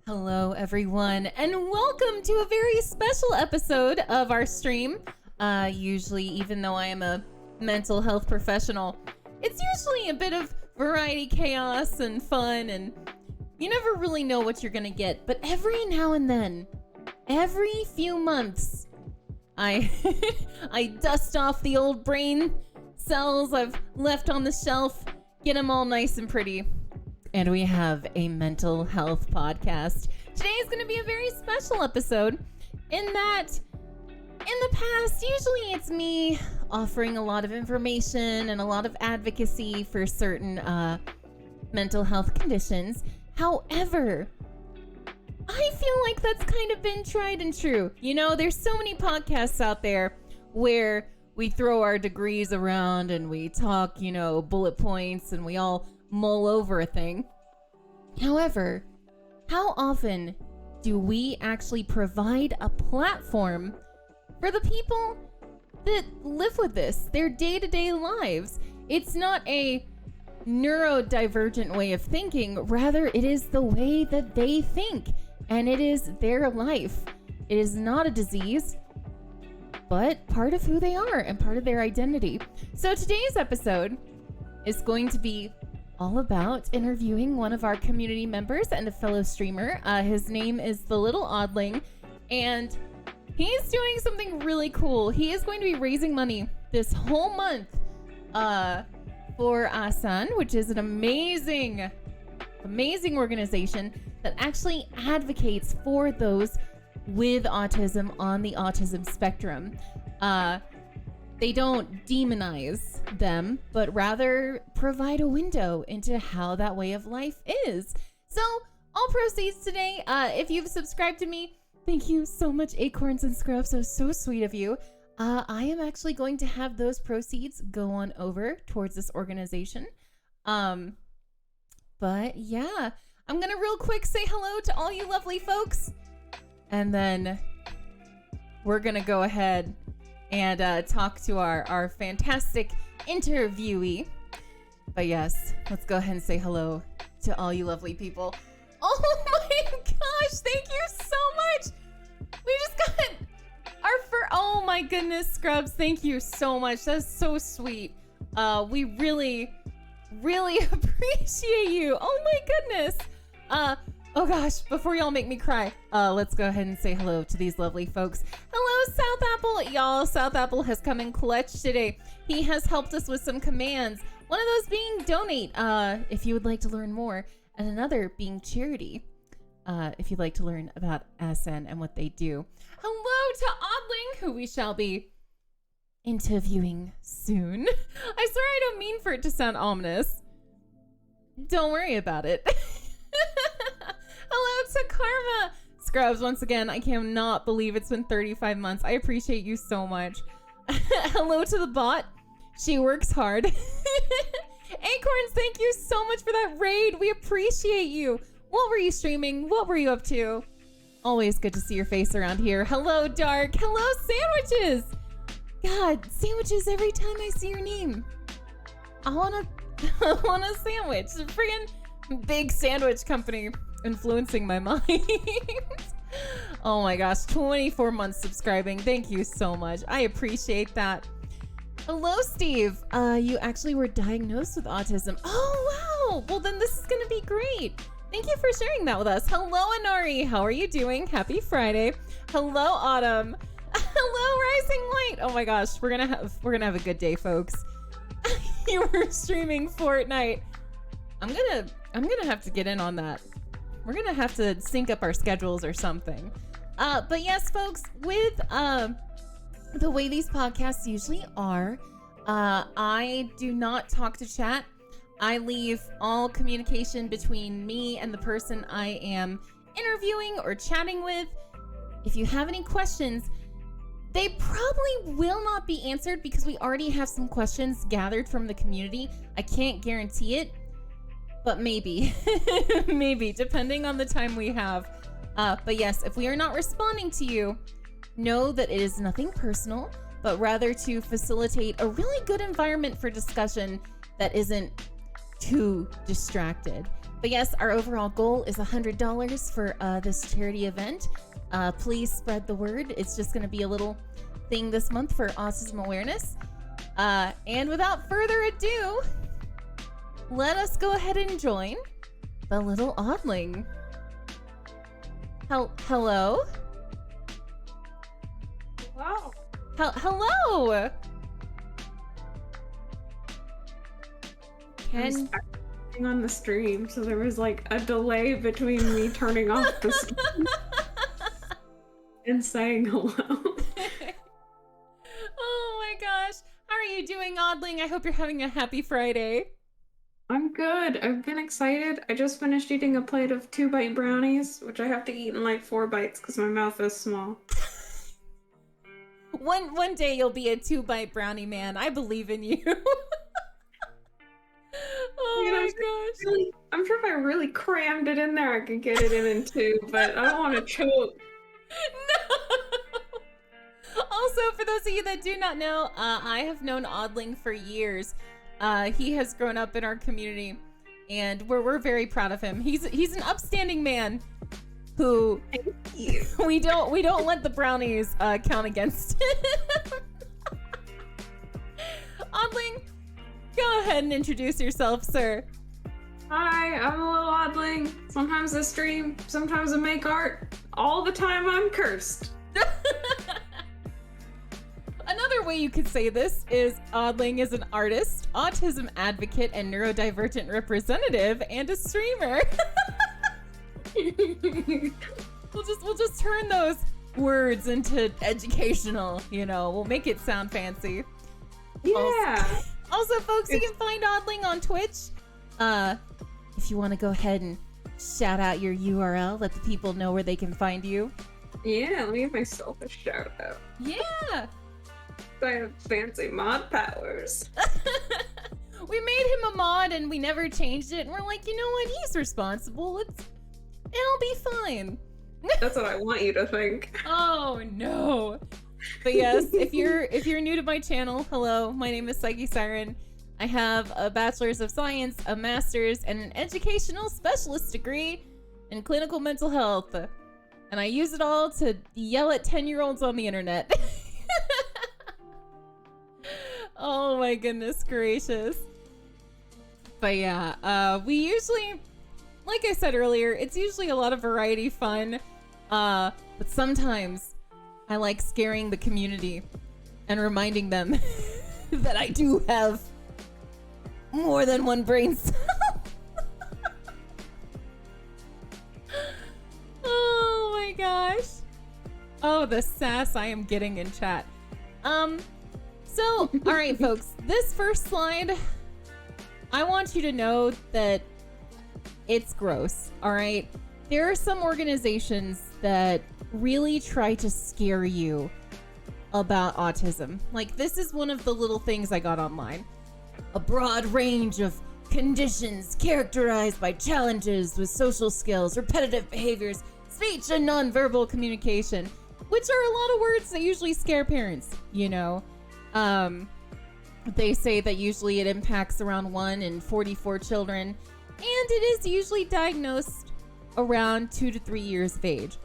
Hello, everyone, and welcome to a very special episode of our stream. Usually, even though I am a mental health professional, it's usually a bit of variety, chaos, and fun, and you never really know what you're gonna get. But every now and then, every few months, I I dust off the old brain cells I've left on the shelf, get them all nice and pretty. And we have a mental health podcast. Today is going to be a very special episode in that in the past, usually it's me offering a lot of information and a lot of advocacy for certain mental health conditions. However, I feel like that's kind of been tried and true. You know, there's so many podcasts out there where we throw our degrees around and we talk, bullet points, and we all mull over a thing. However, how often do we actually provide a platform for the people that live with this, their day-to-day lives? It's not a neurodivergent way of thinking, rather it is the way that they think, and it is their life. It is not a disease, but part of who they are and part of their identity. So today's episode is going to be all about interviewing one of our community members and a fellow streamer. His name is The Little Oddling, and he's doing something really cool. He is going to be raising money this whole month for ASAN, which is an amazing organization that actually advocates for those with autism on the autism spectrum. They don't demonize them, but rather provide a window into how that way of life is. So, all proceeds today, if you've subscribed to me, thank you so much, Acorns and Scrubs. That was so sweet of you. I am actually going to have those proceeds go on over towards this organization. But yeah, I'm gonna real quick say hello to all you lovely folks, and then we're gonna go ahead and talk to our fantastic interviewee. But yes, let's go ahead and say hello to all you lovely people. Oh my gosh, thank you so much. We just got oh my goodness, Scrubs, thank you so much. That's so sweet. We really appreciate you. Oh my goodness. Oh gosh, before y'all make me cry, let's go ahead and say hello to these lovely folks. Hello, South Apple. Y'all, South Apple has come in clutch today. He has helped us with some commands. One of those being donate, if you would like to learn more, and another being charity, if you'd like to learn about ASN and what they do. Hello to Oddling, who we shall be interviewing soon. I swear I don't mean for it to sound ominous. Don't worry about it. Hello to Karma. Scrubs, once again, I cannot believe it's been 35 months. I appreciate you so much. Hello to the bot. She works hard. Acorns, thank you so much for that raid. We appreciate you. What were you streaming? What were you up to? Always good to see your face around here. Hello, Dark. Hello, Sandwiches. God, Sandwiches, every time I see your name, I want a sandwich. A friggin' big sandwich company influencing my mind. Oh my gosh, 24 months subscribing. Thank you so much. I appreciate that. Hello, Steve. You actually were diagnosed with autism. Oh, wow. Well, then this is going to be great. Thank you for sharing that with us. Hello, Anari. How are you doing? Happy Friday. Hello, Autumn. Hello, Rising Light. Oh my gosh, we're gonna have a good day, folks. You were streaming Fortnite. I'm gonna have to get in on that. We're gonna have to sync up our schedules or something. But yes, folks, with the way these podcasts usually are, I do not talk to chat. I leave all communication between me and the person I am interviewing or chatting with. If you have any questions, they probably will not be answered because we already have some questions gathered from the community. I can't guarantee it, but maybe, maybe, depending on the time we have. But yes, if we are not responding to you, know that it is nothing personal, but rather to facilitate a really good environment for discussion that isn't too distracted. But yes, our overall goal is $100 for this charity event. Please spread the word. It's just going to be a little thing this month for autism awareness. And without further ado, let us go ahead and join the little oddling. Hello? Wow. Hello! Can on the stream, so there was like a delay between me turning off the stream and saying hello. Oh my gosh. How are you doing, oddling? I hope you're having a happy Friday. I'm good. I've been excited. I just finished eating a plate of 2-bite brownies, which I have to eat in like 4 bites because my mouth is small. One day you'll be a 2-bite brownie man. I believe in you. Oh my gosh. I'm sure if I really crammed it in there, I could get it in 2, but I don't want to choke. No! Also, for those of you that do not know, I have known Oddling for years. He has grown up in our community, and we're very proud of him. He's an upstanding man who we don't let the brownies count against him. Oddling, go ahead and introduce yourself, sir. Hi, I'm a little oddling. Sometimes I stream, sometimes I make art. All the time I'm cursed. Another way you could say this is Oddling is an artist, autism advocate, and neurodivergent representative, and a streamer. We'll just turn those words into educational, we'll make it sound fancy. Yeah. Also, folks, you can find Oddling on Twitch. If you want to go ahead and shout out your URL, let the people know where they can find you. Yeah, let me give myself a shout out. Yeah. I have fancy mod powers. We made him a mod and we never changed it, and we're like, you know what? He's responsible. It'll be fine. That's what I want you to think. Oh no. But yes, if you're new to my channel, hello, my name is PsycheSiren. I have a bachelor's of science, a master's, and an educational specialist degree in clinical mental health. And I use it all to yell at 10-year-olds on the internet. Oh my goodness gracious. But yeah, we usually, like I said earlier, it's usually a lot of variety fun. But sometimes I like scaring the community and reminding them that I do have more than one brain cell. Oh my gosh. Oh, the sass I am getting in chat. So, all right, folks, this first slide, I want you to know that it's gross, all right? There are some organizations that really try to scare you about autism. Like, this is one of the little things I got online. A broad range of conditions characterized by challenges with social skills, repetitive behaviors, speech, and nonverbal communication, which are a lot of words that usually scare parents, They say that usually it impacts around 1 in 44 children, and it is usually diagnosed around 2 to 3 years of age.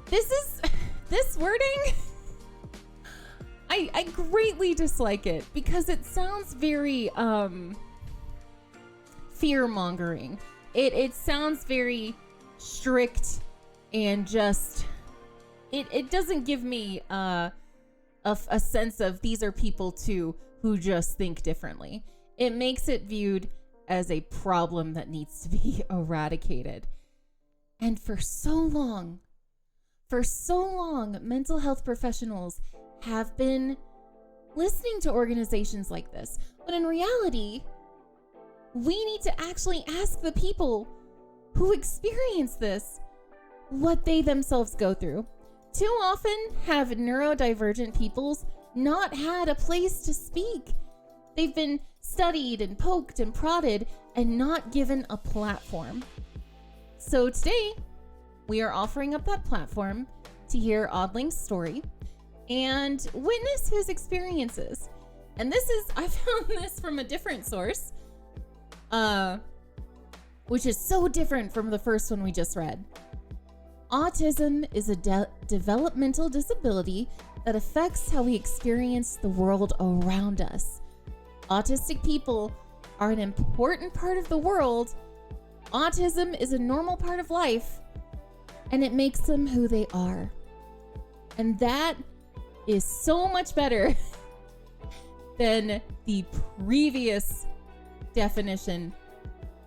This wording, I greatly dislike it because it sounds very fear-mongering. It sounds very strict and just it doesn't give me a sense of these are people too who just think differently. It makes it viewed as a problem that needs to be eradicated. And for so long, mental health professionals have been listening to organizations like this. But in reality, we need to actually ask the people who experience this what they themselves go through. Too often have neurodivergent peoples not had a place to speak. They've been studied and poked and prodded and not given a platform. So today, we are offering up that platform to hear Oddling's story and witness his experiences. And I found this from a different source. which is so different from the first one we just read. Autism is a developmental disability that affects how we experience the world around us. Autistic people are an important part of the world. Autism is a normal part of life, and it makes them who they are. And that is so much better than the previous definition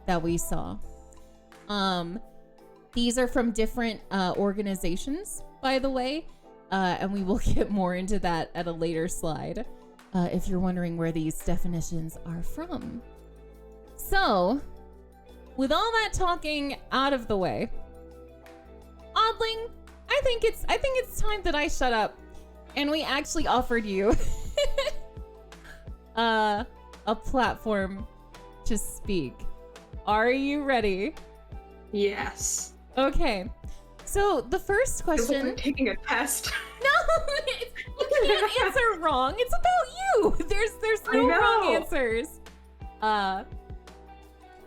that we saw. These are from different organizations, by the way, and we will get more into that at a later slide, if you're wondering where these definitions are from. So, with all that talking out of the way, Oddling, I think it's time that I shut up, and we actually offered you a platform to speak. Are you ready? Yes. Okay. So the first Feels like question. we're taking a test. No, you can't answer wrong. It's about you. There's no wrong answers.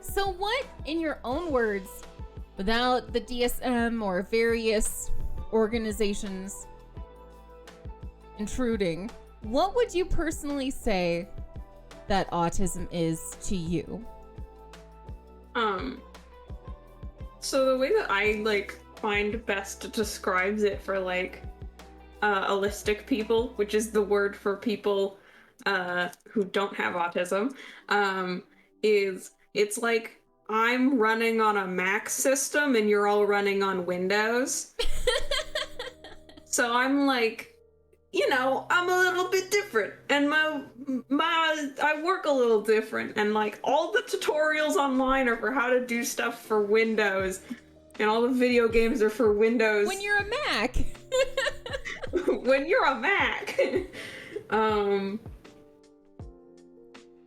So what, in your own words, without the DSM or various organizations intruding, what would you personally say that autism is to you? So the way that I find best describes it for allistic people, which is the word for people who don't have autism, is it's like I'm running on a Mac system and you're all running on Windows. So I'm like, I'm a little bit different, and I work a little different, and all the tutorials online are for how to do stuff for Windows, and all the video games are for Windows. When you're a Mac. When you're a Mac.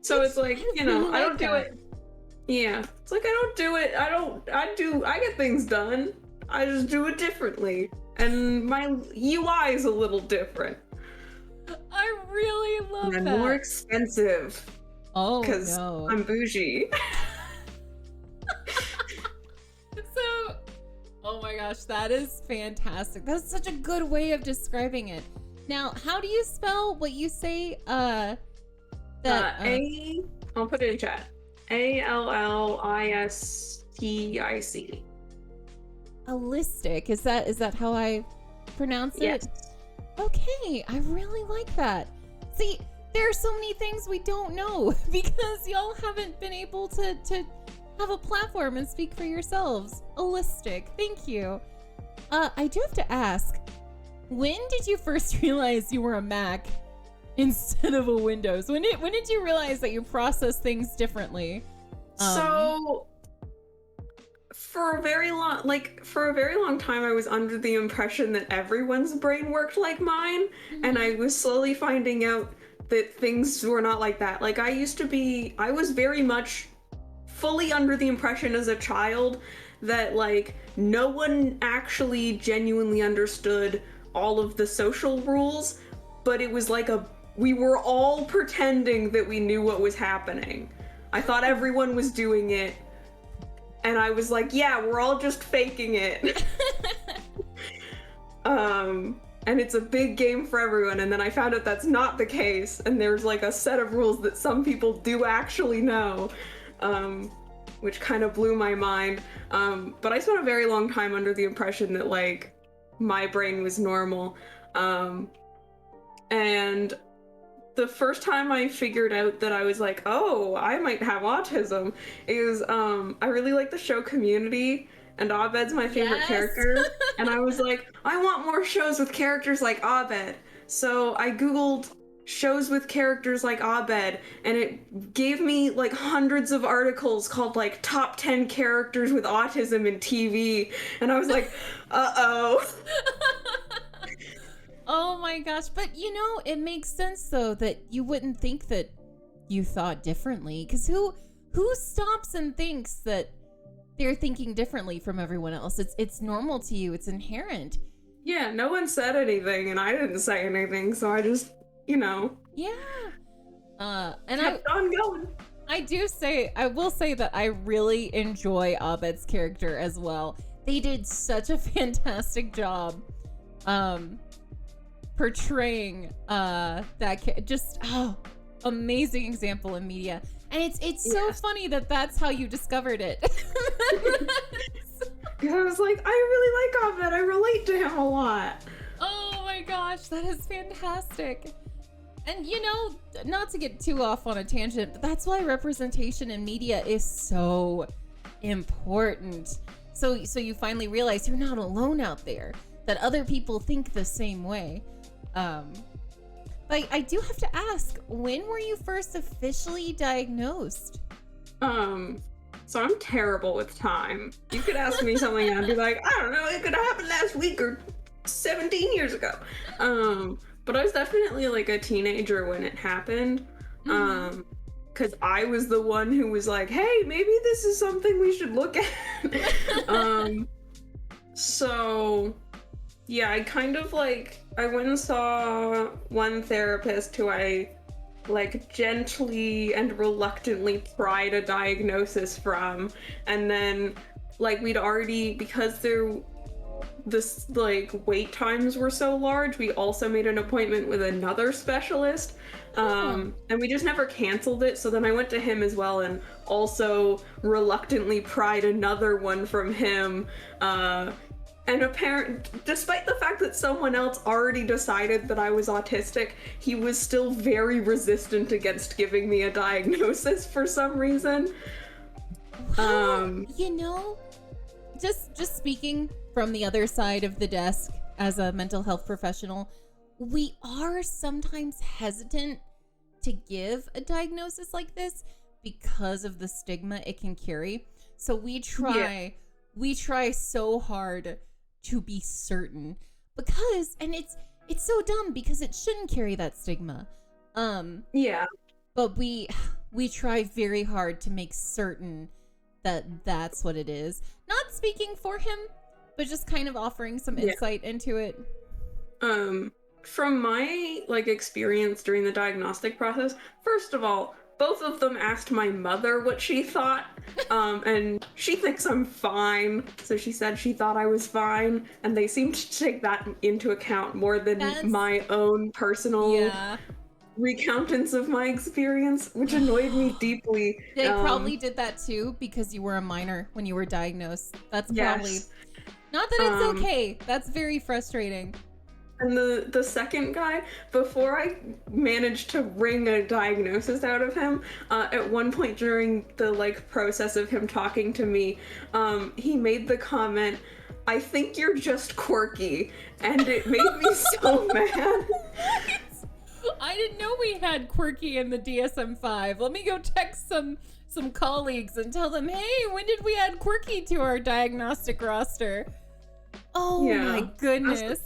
So it's like, I don't do it. Yeah, it's like I don't do it. I get things done. I just do it differently. And my UI is a little different. I really love and that. More expensive. Oh, because no. I'm bougie. So, oh my gosh, that is fantastic. That's such a good way of describing it. Now, how do you spell what you say? I'll put it in chat. ALLISTIC. Allistic. Is that how I pronounce it? Yes. Okay, I really like that. See, there are so many things we don't know because y'all haven't been able to have a platform and speak for yourselves. Allistic. Thank you. I do have to ask, when did you first realize you were a Mac instead of a Windows? When did you realize that you process things differently? So for a very long time I was under the impression that everyone's brain worked like mine, and I was slowly finding out that things were not like that. I was very much fully under the impression as a child that no one actually genuinely understood all of the social rules, but it was we were all pretending that we knew what was happening. I thought everyone was doing it, and I was like, yeah, we're all just faking it. And it's a big game for everyone, and then I found out that's not the case, and there's a set of rules that some people do actually know, which kind of blew my mind. But I spent a very long time under the impression that my brain was normal. And the first time I figured out that I was like, oh, I might have autism is I really like the show Community, and Abed's my favorite character. And I was like, I want more shows with characters like Abed. So I googled shows with characters like Abed, and it gave me hundreds of articles called top 10 characters with autism in TV, and I was like, uh-oh. Oh my gosh, but it makes sense though that you wouldn't think that you thought differently, because who stops and thinks that they're thinking differently from everyone else? It's normal to you. It's inherent. Yeah, no one said anything, and I didn't say anything, so I just, Yeah. And kept on going. I will say that I really enjoy Abed's character as well. They did such a fantastic job portraying amazing example in media. And it's so funny that that's how you discovered it. Because I was like, I really like Abed. I relate to him a lot. Oh my gosh, that is fantastic. And you know, not to get too off on a tangent, but that's why representation in media is so important. So you finally realize you're not alone out there, that other people think the same way. But I do have to ask, when were you first officially diagnosed? So I'm terrible with time. You could ask me something and I'd be like, I don't know, it could have happened last week or 17 years ago. But I was definitely like a teenager when it happened. Because I was the one who was like, hey, maybe this is something we should look at. So yeah, I kind of like, I went and saw one therapist who I like gently and reluctantly pried a diagnosis from, and then like we'd already, because this like wait times were so large, we also made an appointment with another specialist, and we just never canceled it. So then I went to him as well and also reluctantly pried another one from him, and despite the fact that someone else already decided that I was autistic, he was still very resistant against giving me a diagnosis for some reason. You know, just speaking from the other side of the desk as a mental health professional, we are sometimes hesitant to give a diagnosis like this because of the stigma it can carry. So we try so hard to be certain, because, and it's so dumb because it shouldn't carry that stigma. But we try very hard to make certain that that's what it is. Not speaking for him, but just kind of offering some insight into it. From my like experience during the diagnostic process, first of all, both of them asked my mother what she thought, and she thinks I'm fine, so she said she thought I was fine, and they seemed to take that into account more than my own personal recountance of my experience, which annoyed me deeply. They probably did that too because you were a minor when you were diagnosed. That's probably... Not that it's okay. That's very frustrating. And the second guy, before I managed to wring a diagnosis out of him, at one point during the like process of him talking to me, he made the comment, "I think you're just quirky," and it made me so mad. I didn't know we had quirky in the DSM-5. Let me go text some colleagues and tell them, hey, when did we add quirky to our diagnostic roster? Oh my goodness.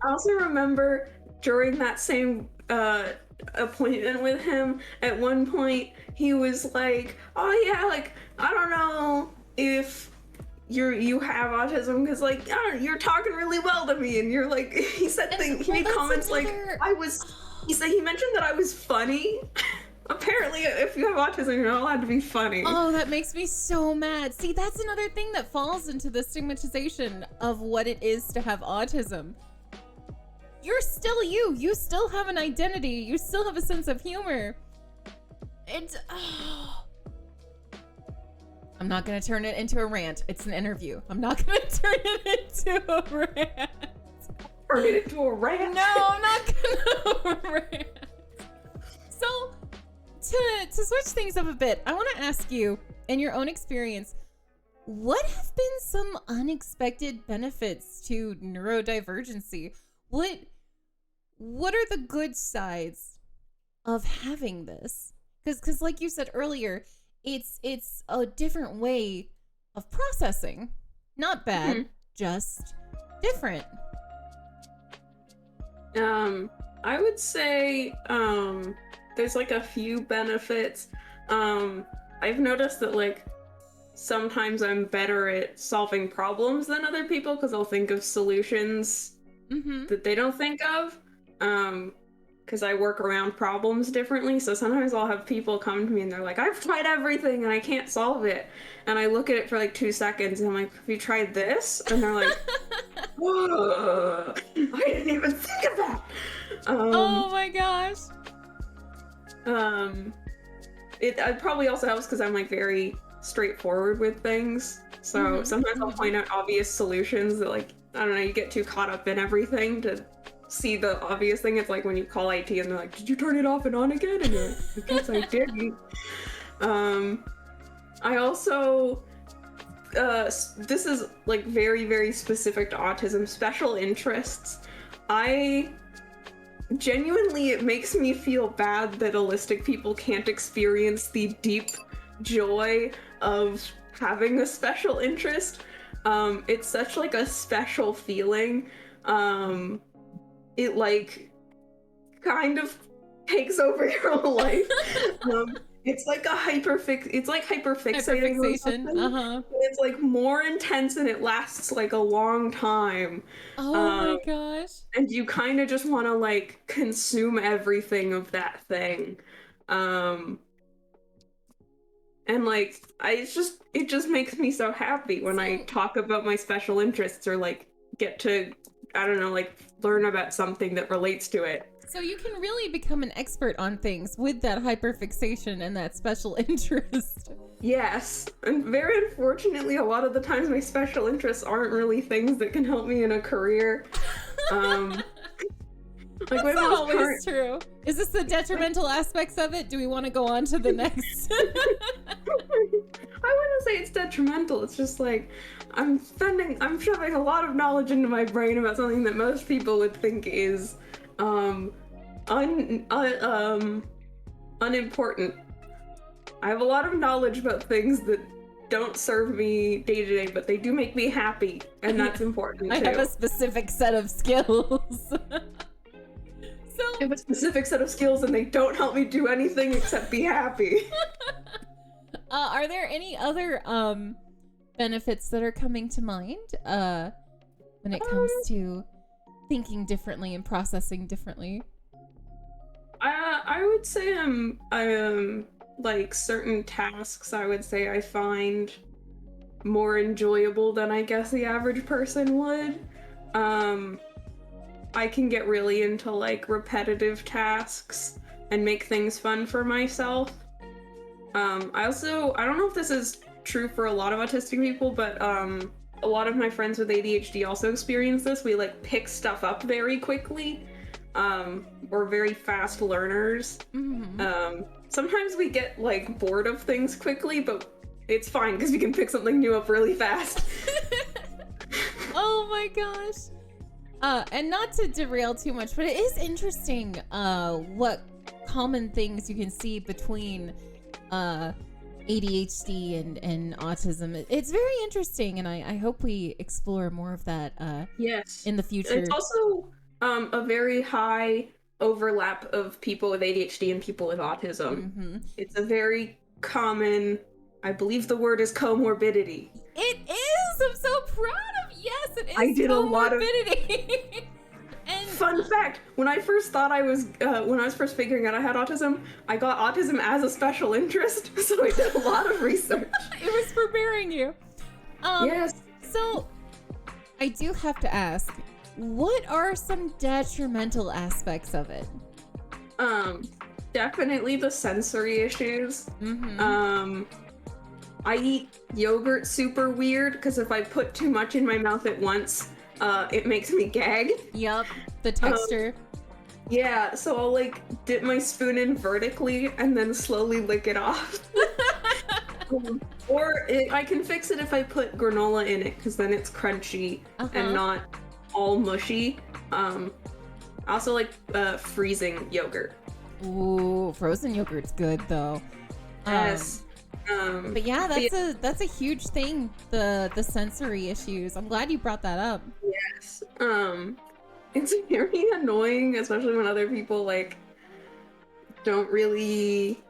I also remember during that same appointment with him, at one point he was like, oh yeah, like, I don't know if you have autism because like, you're talking really well to me, and you're like, he said things, he made comments like he mentioned that I was funny. Apparently, if you have autism, you're not allowed to be funny. Oh, that makes me so mad. See, that's another thing that falls into the stigmatization of what it is to have autism. You're still you. You still have an identity. You still have a sense of humor. I'm not going to turn it into a rant. It's an interview. I'm not going to turn it into a rant. Turn it into a rant? No, I'm not going to rant. So, to switch things up a bit, I want to ask you, in your own experience, what have been some unexpected benefits to neurodivergency? What are the good sides of having this? Because like you said earlier, it's a different way of processing. Not bad, just different. I would say there's like a few benefits. I've noticed that like sometimes I'm better at solving problems than other people because I'll think of solutions that they don't think of. because I work around problems differently. So sometimes I'll have people come to me and they're like, I've tried everything and I can't solve it. And I look at it for like 2 seconds and I'm like, have you tried this? And they're like, whoa, I didn't even think of that. Oh my gosh. It probably also helps because I'm like very straightforward with things. So sometimes I'll point out obvious solutions that, like, I don't know, you get too caught up in everything to see the obvious thing. It's like when you call IT and they're like, did you turn it off and on again? And you're like, I guess I didn't. I also, this is like very, very specific to autism, special interests. Genuinely, it makes me feel bad that allistic people can't experience the deep joy of having a special interest. It's such like a special feeling. It like kind of takes over your whole life. It's like hyperfixating. Hyperfixation. It's like more intense and it lasts like a long time. Oh my gosh. And you kind of just want to like consume everything of that thing. And like it just makes me so happy when I talk about my special interests or like get to, I don't know, like learn about something that relates to it. So you can really become an expert on things with that hyperfixation and that special interest. Yes, and very unfortunately, a lot of the times my special interests aren't really things that can help me in a career. That's not always true. Is this the detrimental aspects of it? Do we want to go on to the next? I wouldn't say it's detrimental. It's just like I'm shoving a lot of knowledge into my brain about something that most people would think is unimportant. I have a lot of knowledge about things that don't serve me day to day, but they do make me happy, and that's important too. I have a specific set of skills. I have a specific set of skills, and they don't help me do anything except be happy. Are there any other benefits that are coming to mind when it comes to thinking differently and processing differently? I would say I'm like certain tasks I would say I find more enjoyable than I guess the average person would. I can get really into like repetitive tasks and make things fun for myself. I don't know if this is true for a lot of autistic people, but a lot of my friends with ADHD also experience this. We like pick stuff up very quickly. We're very fast learners. Sometimes we get like bored of things quickly, but it's fine because we can pick something new up really fast. Oh my gosh. And not to derail too much, but it is interesting what common things you can see between ADHD and autism. It's very interesting, and I hope we explore more of that yes. in the future. It's also a very high overlap of people with ADHD and people with autism. It's a very common, I believe the word is comorbidity. It is! I'm so proud of you! Yes, it is. I did a lot of comorbidity. And fun fact, when I first thought when I was first figuring out I had autism, I got autism as a special interest, so I did a lot of research. It was preparing you. Yes. So, I do have to ask, what are some detrimental aspects of it? Definitely the sensory issues. I eat yogurt super weird because if I put too much in my mouth at once, it makes me gag. Yep, the texture. Yeah, so I'll like dip my spoon in vertically and then slowly lick it off. I can fix it if I put granola in it because then it's crunchy and not all mushy. I also like freezing yogurt. Ooh, frozen yogurt's good though. Yes. But yeah, that's a huge thing. The sensory issues. I'm glad you brought that up. Yes. It's very annoying, especially when other people like don't really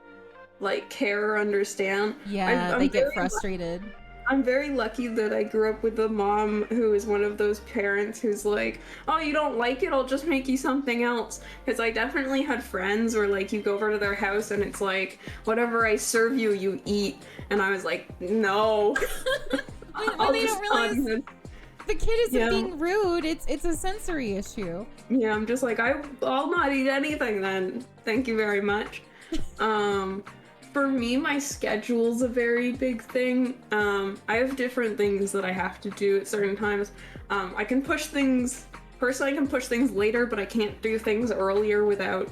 like care or understand. Yeah, they get frustrated. I'm very lucky that I grew up with a mom who is one of those parents who's like, oh, you don't like it, I'll just make you something else. Because I definitely had friends where like you go over to their house and it's like, whatever I serve you, you eat. And I was like, no. when they don't realize the kid isn't being rude, it's a sensory issue. Yeah, I'm just like, I'll not eat anything then. Thank you very much. For me, my schedule's a very big thing. I have different things that I have to do at certain times. I can push things later, but I can't do things earlier without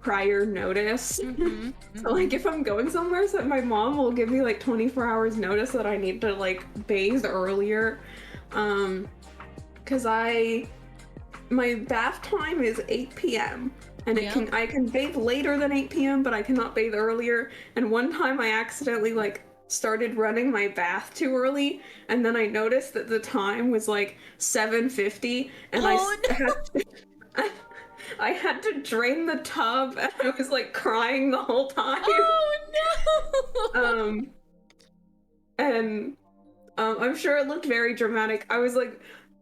prior notice. So like if I'm going somewhere, so my mom will give me like 24 hours notice that I need to like bathe earlier. Cause my bath time is 8 p.m. and I can bathe later than 8 p.m. but I cannot bathe earlier. And one time I accidentally like started running my bath too early, and then I noticed that the time was like 7:50, and I had to drain the tub, and I was like crying the whole time. Oh no! I'm sure it looked very dramatic. I was like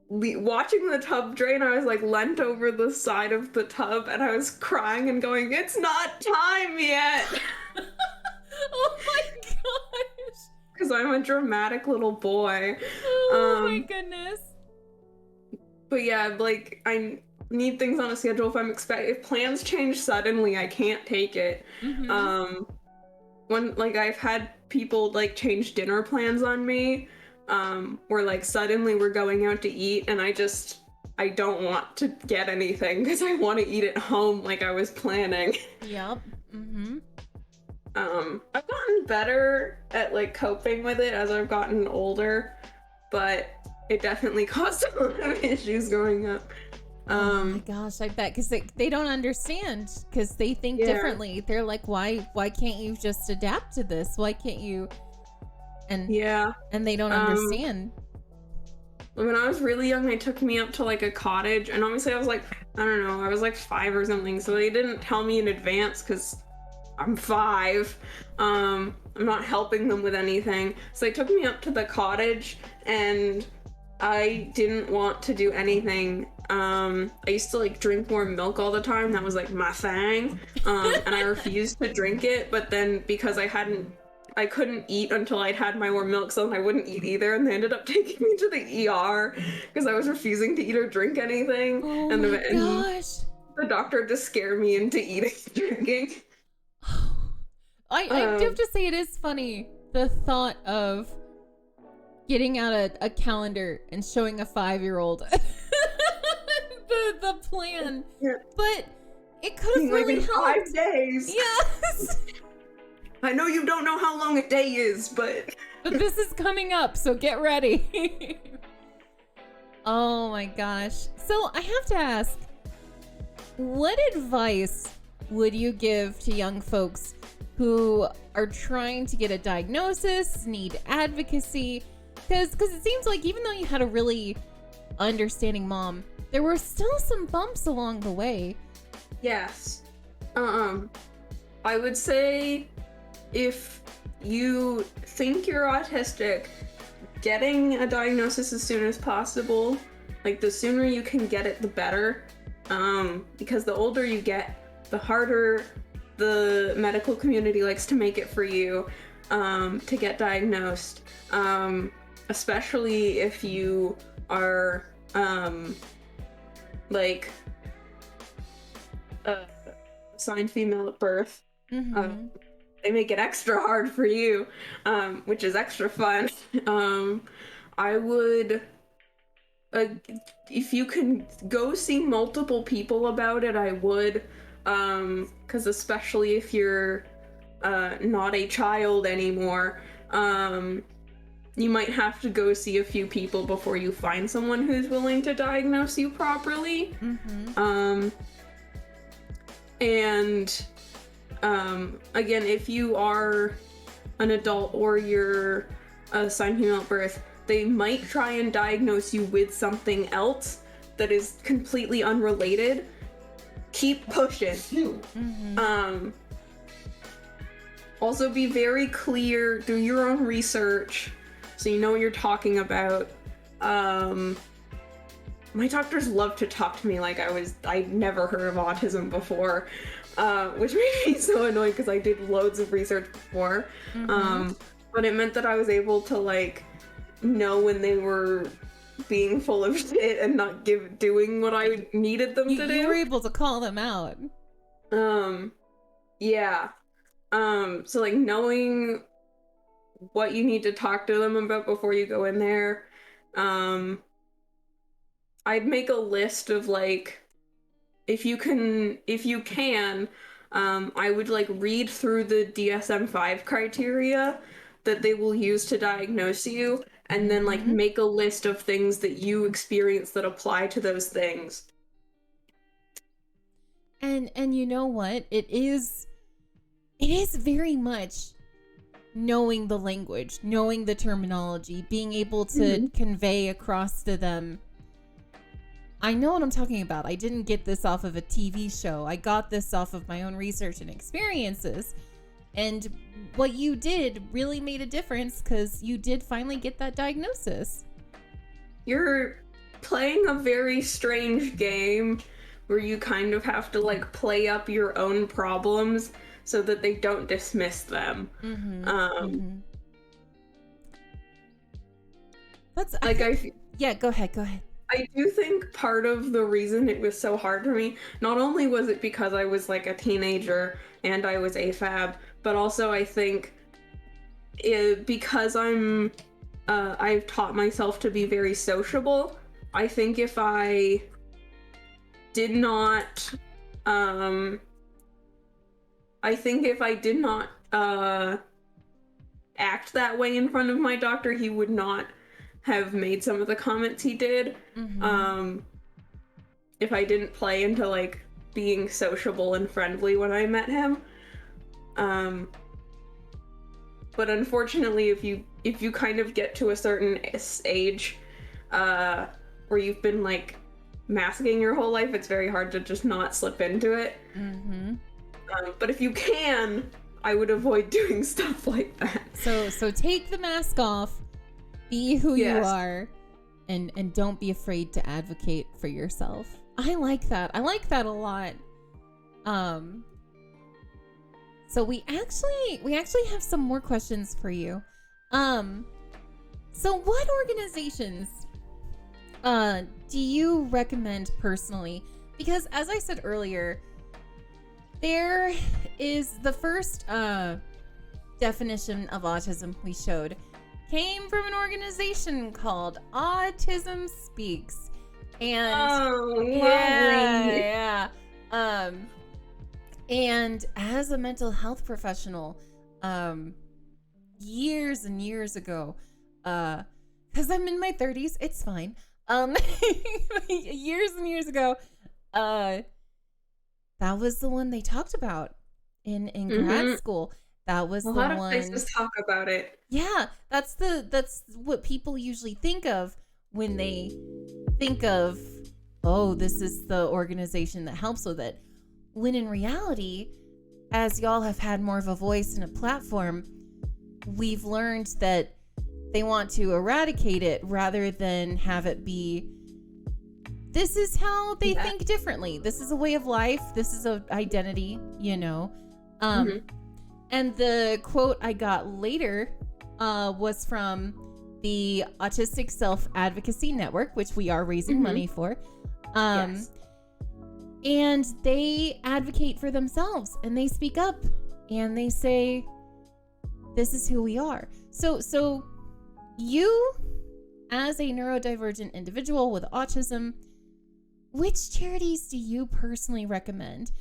watching the tub drain. I was like leant over the side of the tub, and I was crying and going, "It's not time yet." Oh my gosh! Because I'm a dramatic little boy. Oh my goodness. But yeah, like I need things on a schedule. If plans change suddenly, I can't take it. When like I've had people like change dinner plans on me, where like suddenly we're going out to eat, and I don't want to get anything because I want to eat at home like I was planning. Yep. I've gotten better at like coping with it as I've gotten older, but it definitely caused a lot of issues growing up. Oh my gosh, I bet, because they don't understand, because they think differently. They're like, why can't you just adapt to this? Why can't you? And they don't understand. When I was really young, they took me up to like a cottage, and obviously I was like, I don't know, I was like 5 or something, so they didn't tell me in advance because I'm 5. I'm not helping them with anything. So they took me up to the cottage, and I didn't want to do anything. I used to like drink warm milk all the time. That was like my thing. And I refused to drink it, but then because I couldn't eat until I'd had my warm milk, so I wouldn't eat either, and they ended up taking me to the ER because I was refusing to eat or drink anything. Oh and my gosh. The doctor just scared me into eating and drinking. I do have to say, it is funny, the thought of getting out a calendar and showing a 5-year-old the plan. But it could have really helped. 5 days. Yes. I know you don't know how long a day is, but this is coming up, so get ready. Oh my gosh. So I have to ask, what advice would you give to young folks who are trying to get a diagnosis, need advocacy? Because it seems like even though you had a really understanding mom, there were still some bumps along the way. Yes. I would say if you think you're autistic, getting a diagnosis as soon as possible. Like the sooner you can get it, the better. Because the older you get, the harder the medical community likes to make it for you to get diagnosed. Especially if you are like assigned female at birth. They make it extra hard for you, which is extra fun. I would, if you can go see multiple people about it, I would, because especially if you're not a child anymore, you might have to go see a few people before you find someone who's willing to diagnose you properly. Again, if you are an adult or you're assigned female at birth, they might try and diagnose you with something else that is completely unrelated. Keep pushing. Also be very clear, do your own research. so you know what you're talking about. My doctors love to talk to me like I'd never heard of autism before, which made me so annoyed because I did loads of research before. But it meant that I was able to like know when they were being full of shit and not doing what I needed them to do. You were able to call them out. Yeah. So like knowing what you need to talk to them about before you go in there. I'd make a list of like, if you can, I would like read through the DSM-5 criteria that they will use to diagnose you, and then like make a list of things that you experience that apply to those things. And you know what? It is very much knowing the language, knowing the terminology, being able to convey across to them. I know what I'm talking about. I didn't get this off of a TV show. I got this off of my own research and experiences. And what you did really made a difference because you did finally get that diagnosis. You're playing a very strange game where you kind of have to like play up your own problems so that they don't dismiss them. That's like yeah, go ahead. I do think part of the reason it was so hard for me, not only was it because I was like a teenager and I was AFAB, but also I think because I've taught myself to be very sociable. I think if I did not act that way in front of my doctor, he would not have made some of the comments he did. If I didn't play into like being sociable and friendly when I met him. But unfortunately, if you kind of get to a certain age where you've been like masking your whole life, it's very hard to just not slip into it. But if you can, I would avoid doing stuff like that. So take the mask off, be who you are, and don't be afraid to advocate for yourself. I like that. I like that a lot. So we actually have some more questions for you. So what organizations do you recommend personally? Because as I said earlier, there is the first definition of autism we showed came from an organization called Autism Speaks. And yeah. And as a mental health professional, years and years ago, because I'm in my 30s, it's fine. Years and years ago, that was the one they talked about in grad school. That was a lot of places talk about it. Yeah, that's what people usually think of when they think of, oh, this is the organization that helps with it. When in reality, as y'all have had more of a voice and a platform, we've learned that they want to eradicate it rather than have it be, this is how they think differently. This is a way of life. This is an identity, you know. And the quote I got later was from the Autistic Self-Advocacy Network, which we are raising money for. And they advocate for themselves and they speak up and they say, this is who we are. So you, as a neurodivergent individual with autism, which charities do you personally recommend?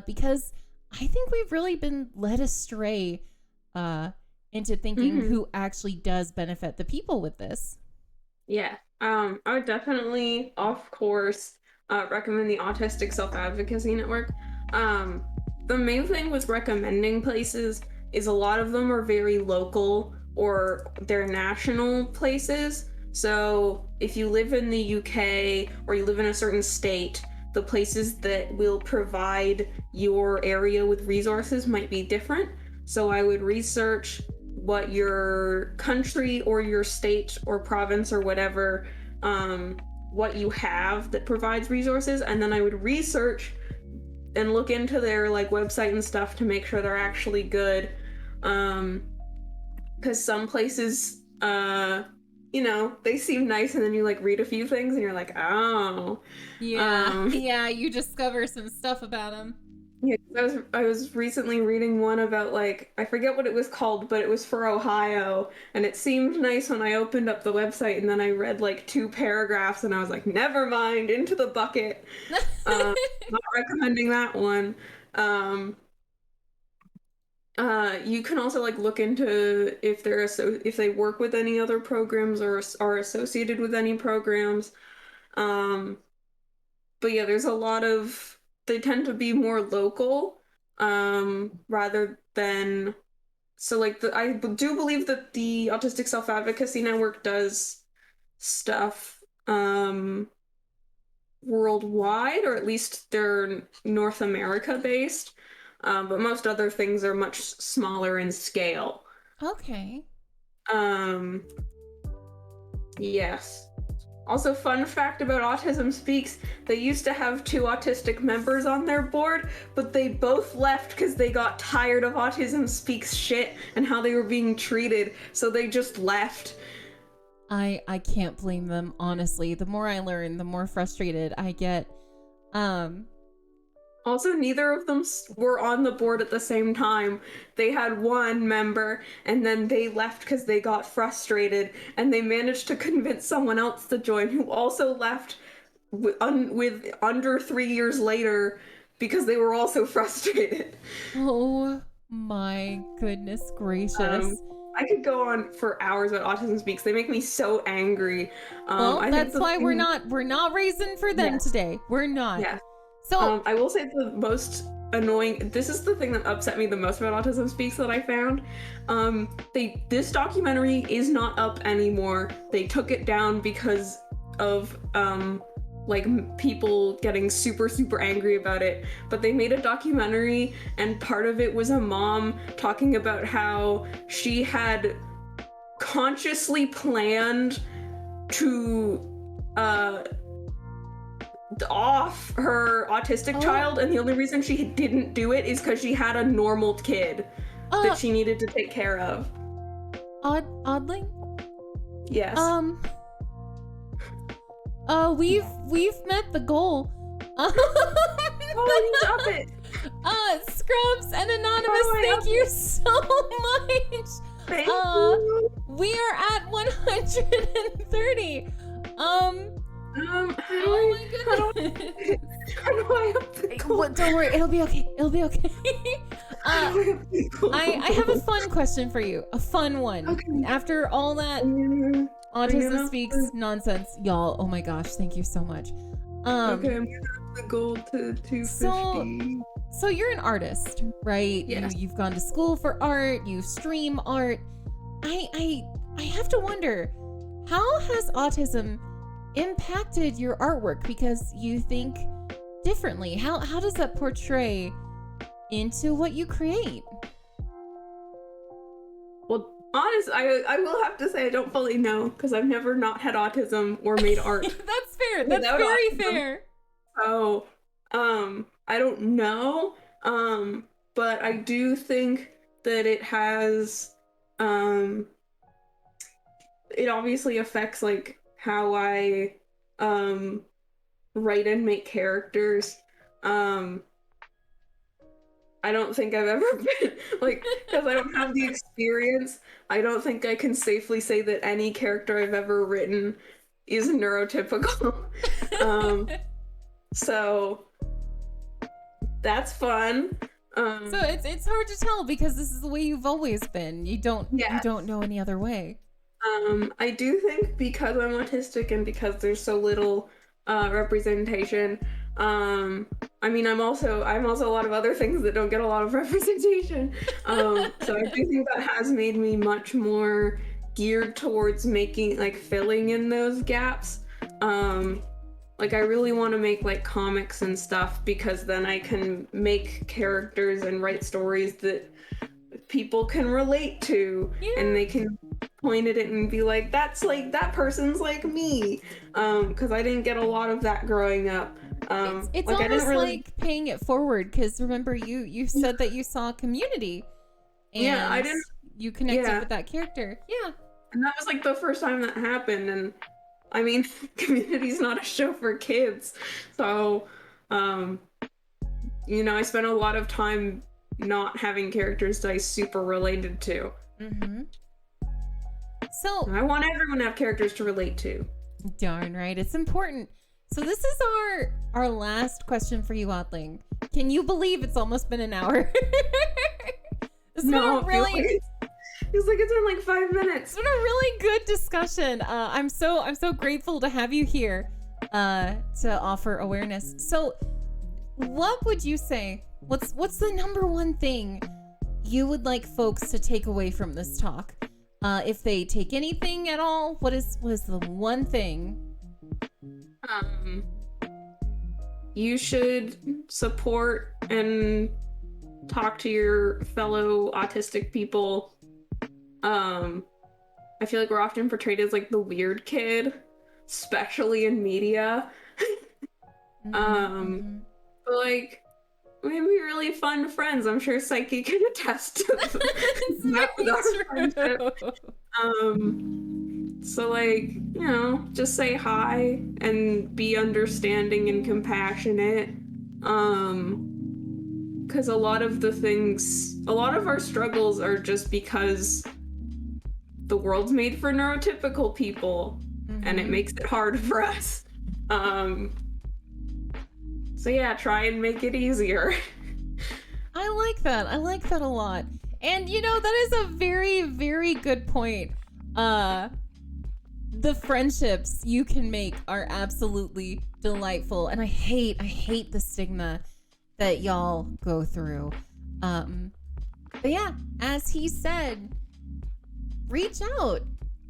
Because I think we've really been led astray into thinking who actually does benefit the people with this. Yeah. I would definitely, of course, recommend the Autistic Self-Advocacy Network. The main thing with recommending places is a lot of them are very local or they're national places. So if you live in the UK or you live in a certain state, the places that will provide your area with resources might be different. So I would research what your country or your state or province or whatever, what you have that provides resources, and then I would research and look into their like website and stuff to make sure they're actually good. Because some places, you know, they seem nice, and then you like read a few things and you're like, oh. Yeah, yeah, you discover some stuff about them. Yeah, I was recently reading one about like, I forget what it was called, but it was for Ohio, and it seemed nice when I opened up the website, and then I read like 2 paragraphs and I was like, never mind, into the bucket. Not recommending that one. You can also like look into if if they work with any other programs or are associated with any programs. Um, but yeah, there's a lot of, they tend to be more local, rather than, so like I do believe that the Autistic Self-Advocacy Network does stuff worldwide, or at least they're North America based. But most other things are much smaller in scale. Okay. Um, yes. Also, fun fact about Autism Speaks, they used to have 2 autistic members on their board, but they both left because they got tired of Autism Speaks shit and how they were being treated, so they just left. I can't blame them, honestly. The more I learn, the more frustrated I get. Also, neither of them were on the board at the same time. They had 1 member, and then they left because they got frustrated, and they managed to convince someone else to join, who also left with under 3 years later because they were also frustrated. Oh my goodness gracious. I could go on for hours about Autism Speaks. They make me so angry. Well, I that's think why we're not raising for them today. We're not. Yeah. So I will say the most annoying, this is the thing that upset me the most about Autism Speaks that I found. This documentary is not up anymore. They took it down because of like people getting super angry about it. But they made a documentary, and part of it was a mom talking about how she had consciously planned to off her autistic child, and the only reason she didn't do it is because she had a normal kid that she needed to take care of. Oddly? Yes. We've met the goal. Oh, stop it. Scrubs and Anonymous, thank you so much. Thank you. We are at 130. How do I up the goal? Don't worry, it'll be okay. It'll be okay. I have a fun question for you. A fun one. Okay. After all that Autism Speaks nonsense, y'all. Oh my gosh, thank you so much. Okay, I'm gonna up the goal to 250. So you're an artist, right? Yes. You've gone to school for art. You stream art. I have to wonder, how has autism impacted your artwork because you think differently? How does that portray into what you create? Well, honestly, I will have to say I don't fully know because I've never not had autism or made art. That's fair. That's very fair. So, I don't know. But I do think that it has, it obviously affects like how I write and make characters. I don't think I've ever been like, because I don't have the experience, I don't think I can safely say that any character I've ever written is neurotypical. So that's fun. So it's hard to tell because this is the way you've always been. You don't know any other way. I do think because I'm autistic and because there's so little representation, I mean, I'm also a lot of other things that don't get a lot of representation. So I do think that has made me much more geared towards making, like, filling in those gaps. Like, I really want to make, like, comics and stuff because then I can make characters and write stories that people can relate to, and they can point at it and be like, that's like, that person's like me. Because I didn't get a lot of that growing up. It's like, almost I didn't really... like paying it forward, because remember, you said that you saw Community, and yeah, I didn't... you connected with that character. Yeah. And that was like the first time that happened, and I mean, Community's not a show for kids, so you know, I spent a lot of time not having characters that I super related to. So I want everyone to have characters to relate to. Darn right, it's important. So this is our last question for you, Oddling. Can you believe it's almost been an hour? No, really. Feels like it's been like 5 minutes. It's been a really good discussion. I'm so grateful to have you here to offer awareness. So what would you say? What's the number one thing you would like folks to take away from this talk? If they take anything at all, what is the one thing? You should support and talk to your fellow autistic people. I feel like we're often portrayed as like the weird kid, especially in media. But like, we can be really fun friends. I'm sure Psyche can attest to that with our friendship. So like, you know, just say hi and be understanding and compassionate. Because a lot of our struggles are just because the world's made for neurotypical people, and it makes it hard for us. So yeah, try and make it easier. I like that. I like that a lot. And you know, that is a very, very good point. The friendships you can make are absolutely delightful. And I hate the stigma that y'all go through. But yeah, as he said, reach out.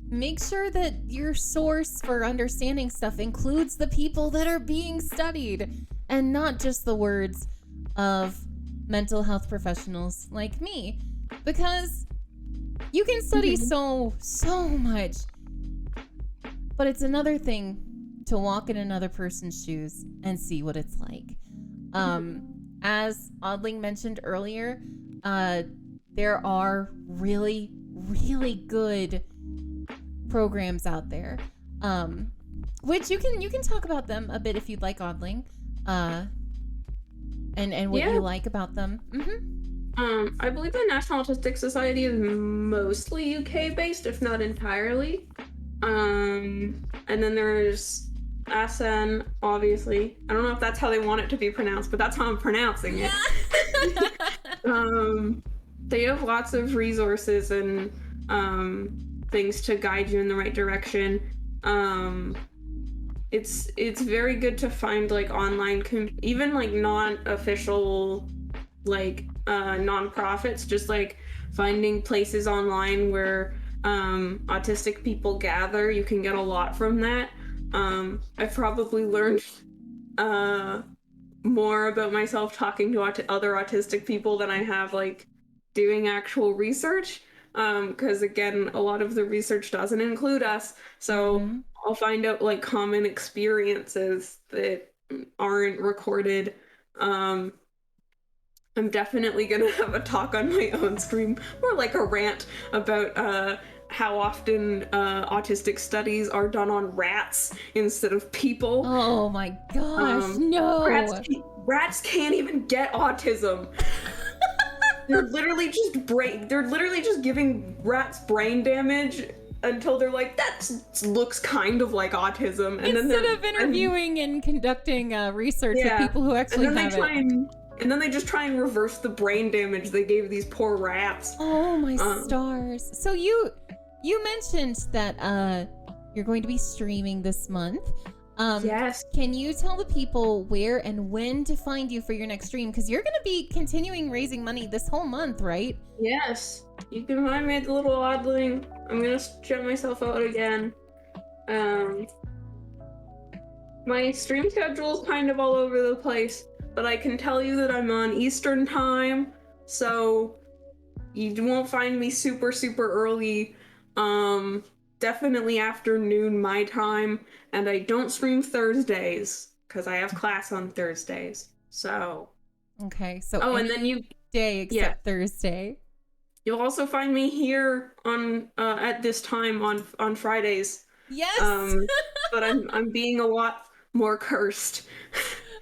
Make sure that your source for understanding stuff includes the people that are being studied, and not just the words of mental health professionals like me, because you can study so much, but it's another thing to walk in another person's shoes and see what it's like. As Oddling mentioned earlier, there are really, really good programs out there, which you can talk about them a bit if you'd like, Oddling, and what you like about them. I believe the National Autistic Society is mostly UK based, if not entirely. And then there's ASN, obviously. I don't know if that's how they want it to be pronounced, but that's how I'm pronouncing it. They have lots of resources and things to guide you in the right direction. It's very good to find like online, even like non-official like nonprofits, just like finding places online where autistic people gather. You can get a lot from that. I've probably learned more about myself talking to other autistic people than I have like doing actual research, because again, a lot of the research doesn't include us, so I'll find out like common experiences that aren't recorded. I'm definitely gonna have a talk on my own stream, more like a rant about how often autistic studies are done on rats instead of people. Oh my gosh, no! Rats can't even get autism. They're literally just giving rats brain damage until they're like, that looks kind of like autism. And instead of interviewing and conducting research with people who actually have it. And then they just try and reverse the brain damage they gave these poor rats. Oh my stars. So you mentioned that you're going to be streaming this month. Yes. Can you tell the people where and when to find you for your next stream? Because you're going to be continuing raising money this whole month, right? Yes. You can find me at the Little Oddling. I'm going to check myself out again. My stream schedule is kind of all over the place, but I can tell you that I'm on Eastern time. So You won't find me super, super early. Definitely afternoon my time. And I don't stream Thursdays because I have class on Thursdays. So. Okay, so Oh, and any then you. day Yeah. except Thursday. You'll also find me here on at this time on Fridays. Yes. But I'm being a lot more cursed.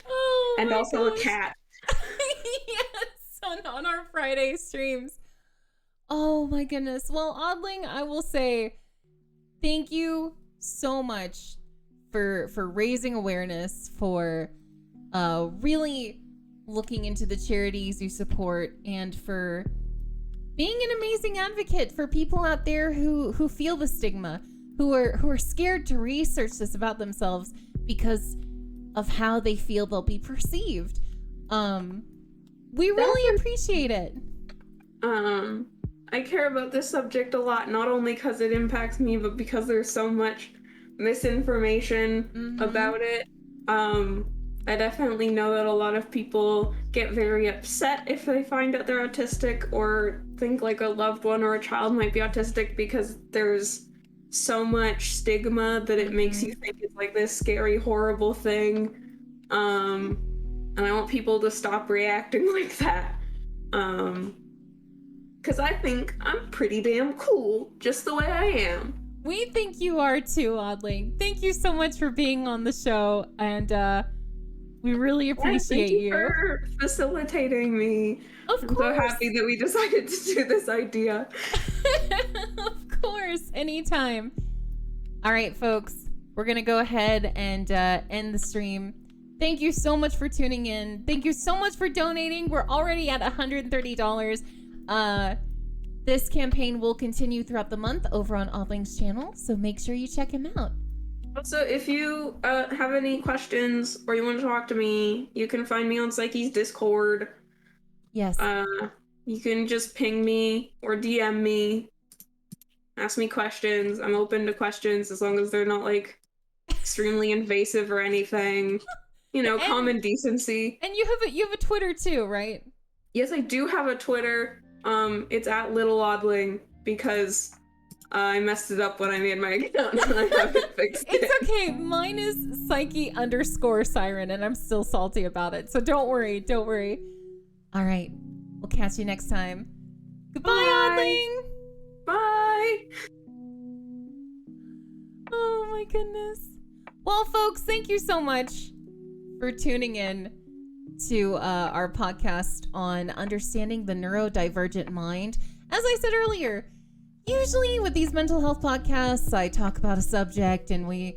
Oh And my also a gosh. cat. Yes, on our Friday streams. Oh my goodness. Well, Oddling, I will say thank you so much for raising awareness, for really looking into the charities you support, and for being an amazing advocate for people out there who feel the stigma, who are scared to research this about themselves because of how they feel they'll be perceived. We really appreciate it. I care about this subject a lot, not only because it impacts me, but because there's so much misinformation about it. I definitely know that a lot of people get very upset if they find out they're autistic or think like a loved one or a child might be autistic, because there's so much stigma that it makes you think it's like this scary, horrible thing. And I want people to stop reacting like that. Because I think I'm pretty damn cool just the way I am. We think you are too, Oddling. Thank you so much for being on the show, and we really appreciate Thank you for facilitating me. Of course. I'm so happy that we decided to do this idea. Of course, anytime. All right, folks, we're gonna go ahead and end the stream. Thank you so much for tuning in. Thank you so much for donating. We're already at $130. This campaign will continue throughout the month over on Oddling's channel, so make sure you check him out. Also, if you have any questions or you want to talk to me, you can find me on Psyche's Discord. Yes. You can just ping me or DM me. Ask me questions. I'm open to questions as long as they're not like extremely invasive or anything. You know, common decency. And you have a Twitter too, right? Yes, I do have a Twitter. It's at Little Oddling because I messed it up when I made my account and I haven't fixed it. It's okay. Mine is Psyche_Siren, and I'm still salty about it. So don't worry. All right. We'll catch you next time. Goodbye, Oddling. Bye. Oh my goodness. Well, folks, thank you so much for tuning in to our podcast on understanding the neurodivergent mind. As I said earlier, usually with these mental health podcasts, I talk about a subject and we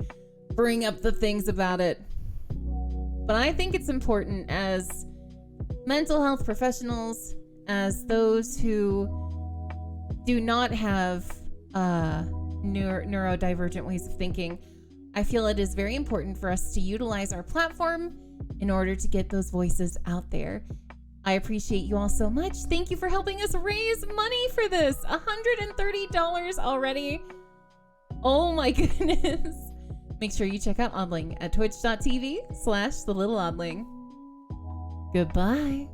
bring up the things about it. But I think it's important as mental health professionals, as those who do not have neurodivergent ways of thinking, I feel it is very important for us to utilize our platform in order to get those voices out there. I appreciate you all so much. Thank you for helping us raise money for this. $130 already. Oh my goodness. Make sure you check out Oddling at twitch.tv/thelittleoddling. Goodbye.